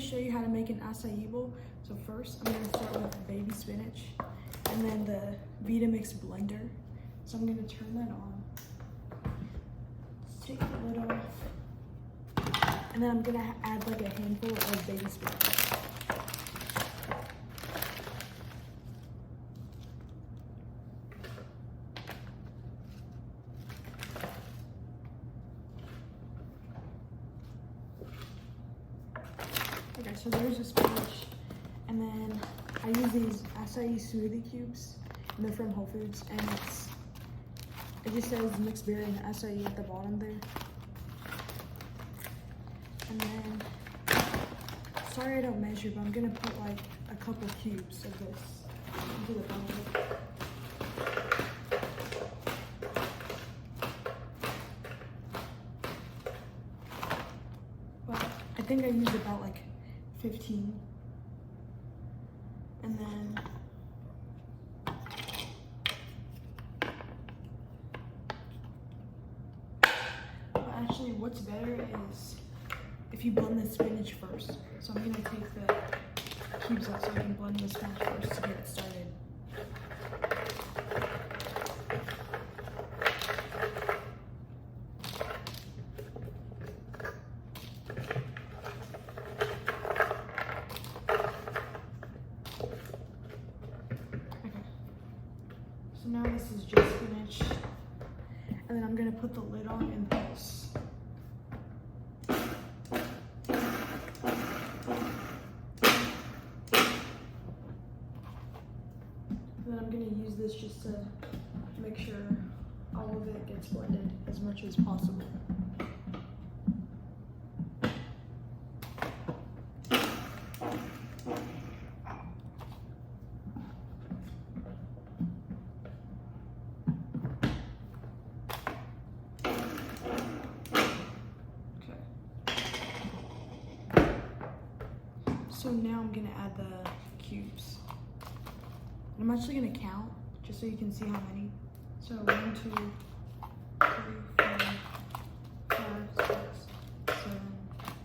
show you how to make an acai bowl. So first, I'm gonna start with baby spinach and then the Vitamix blender. So I'm gonna turn that on. Take the lid off. And then I'm gonna add like a handful of baby spinach. Okay, so there's the spinach, and then I use these acai smoothie cubes, and they're from Whole Foods, and it just says mixed berry and acai at the bottom there. And then, sorry I don't measure, but I'm gonna put like a couple cubes of this into the bowl. But I think I used about like 15. And then but actually what's better is if you blend the spinach first. So I'm gonna take the cubes out so I can blend the spinach first to get it started. So now this is just spinach, and then I'm gonna put the lid on and pulse. And then I'm gonna use this just to make sure all of it gets blended as much as possible. So now I'm gonna add the cubes. And I'm actually gonna count just so you can see how many. So 1, 2, 3, 4, 5, 6, 7,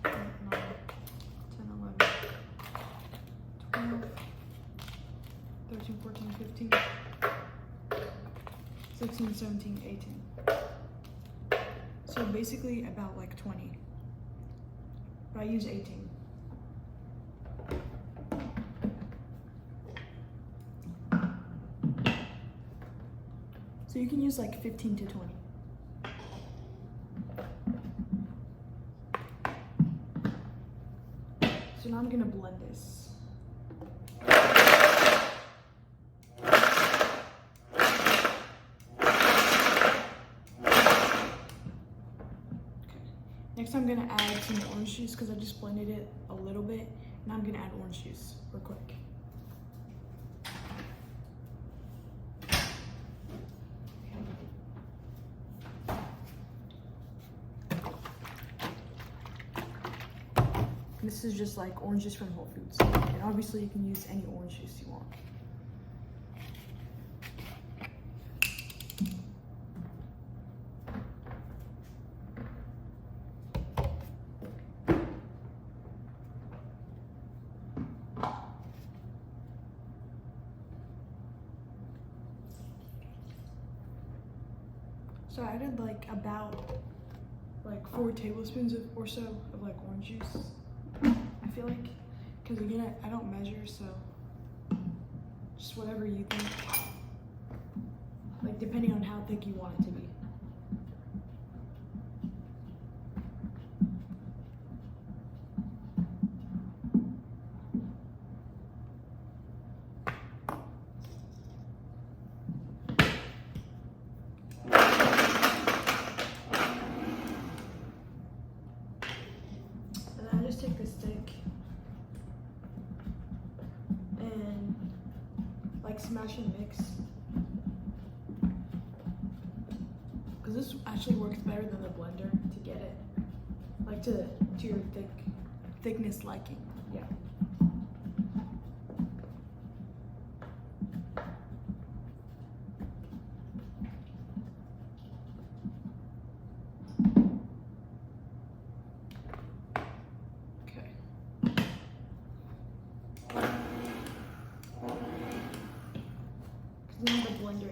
8, 9, 10, 11, 12, 13, 14, 15, 16, 17, 18. So basically about like 20. But I use 18. So you can use like 15 to 20. So now I'm gonna blend this. Okay. Next I'm gonna add some orange juice because I just blended it a little bit. Now I'm gonna add orange juice real quick. This is just like orange juice from Whole Foods. And obviously you can use any orange juice you want. So I added like about like 4 tablespoons or so of like orange juice. I feel like, because again, I don't measure, so just whatever you think, like depending on how thick you want it to be. Just take the stick and like smash and mix, because this actually works better than the blender to get it like to your thickness liking. Yeah.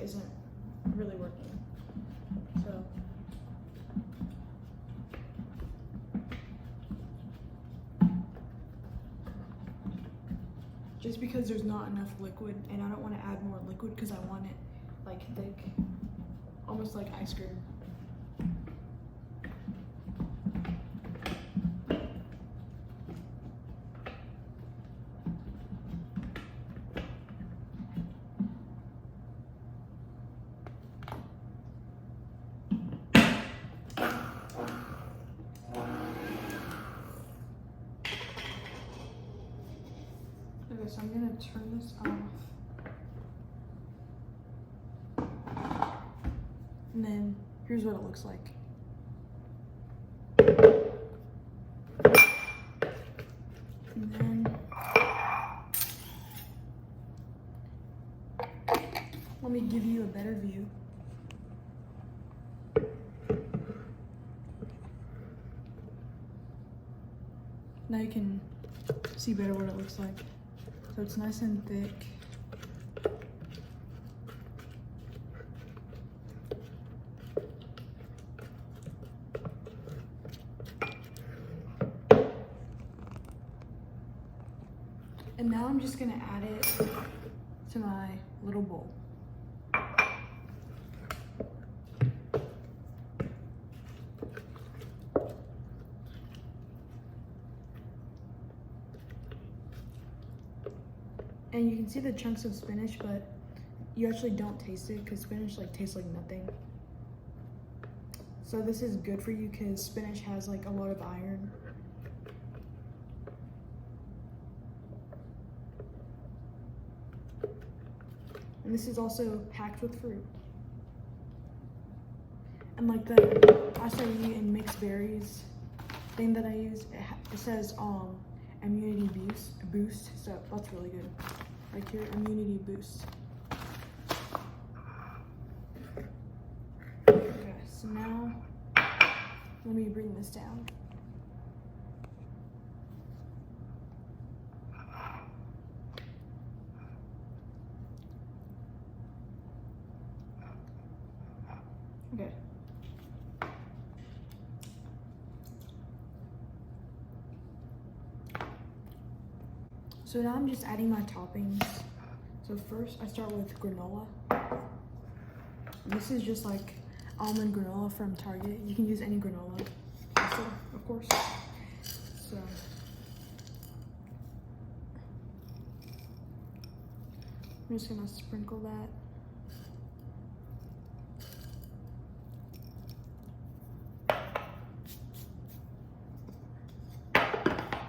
isn't really working. So just because there's not enough liquid, and I don't want to add more liquid because I want it like thick, almost like ice cream. Okay, so I'm gonna turn this off. And then here's what it looks like. And then let me give you a better view. Now you can see better what it looks like. So it's nice and thick. And now I'm just gonna add it to my little bowl. And you can see the chunks of spinach, but you actually don't taste it because spinach like tastes like nothing. So this is good for you because spinach has like a lot of iron. And this is also packed with fruit. And like the Açaí and mixed berries thing that I use, it says immunity boost, so that's really good. Right here, immunity boost. Okay, so now let me bring this down. Okay. So now I'm just adding my toppings. So first I start with granola. This is just like almond granola from Target. You can use any granola also, of course. So I'm just gonna sprinkle that.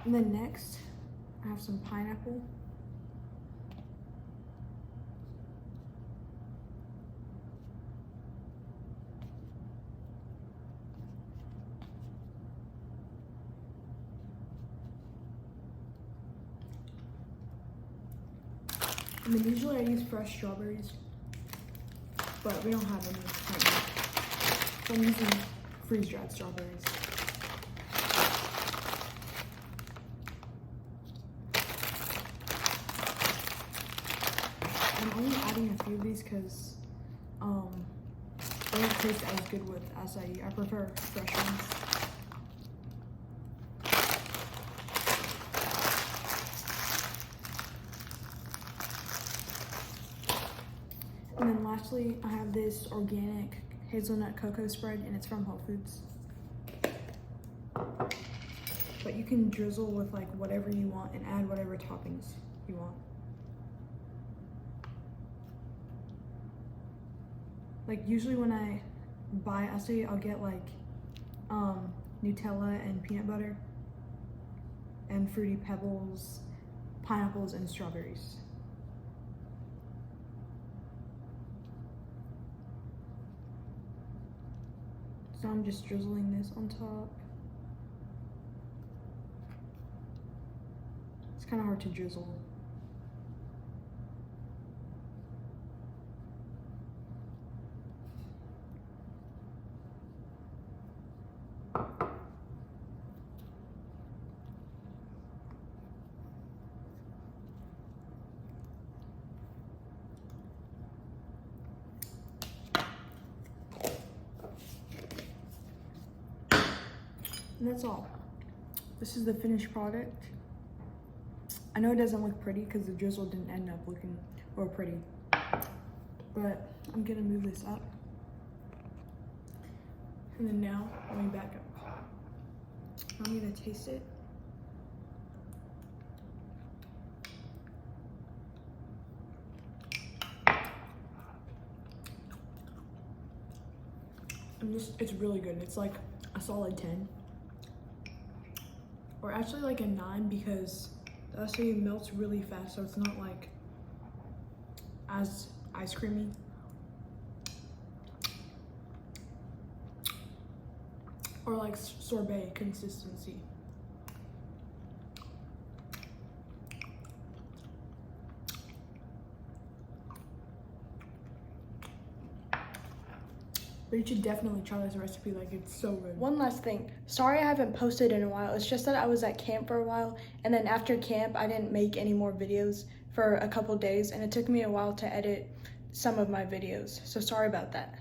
And then next, I have some pineapple. And then usually I use fresh strawberries, but we don't have any right now. So I'm using freeze-dried strawberries. I'm only adding a few of these because they don't taste as good with acai. I prefer fresh ones. And then lastly, I have this organic hazelnut cocoa spread, and it's from Whole Foods. But you can drizzle with like whatever you want and add whatever toppings you want. Like usually when I buy acai, I'll get like Nutella and peanut butter and Fruity Pebbles, pineapples, and strawberries. So I'm just drizzling this on top. It's kind of hard to drizzle. And that's all. This is the finished product. I know it doesn't look pretty because the drizzle didn't end up looking or pretty, but I'm gonna move this up. And then now, let me back up. I'm gonna taste it. And it's really good. It's like a solid 10. Or actually like a 9 because the Açaí melts really fast, so it's not like as ice creamy. Or like sorbet consistency. But you should definitely try this recipe, like it's so good. One last thing, sorry I haven't posted in a while. It's just that I was at camp for a while, and then after camp I didn't make any more videos for a couple days, and it took me a while to edit some of my videos. So sorry about that.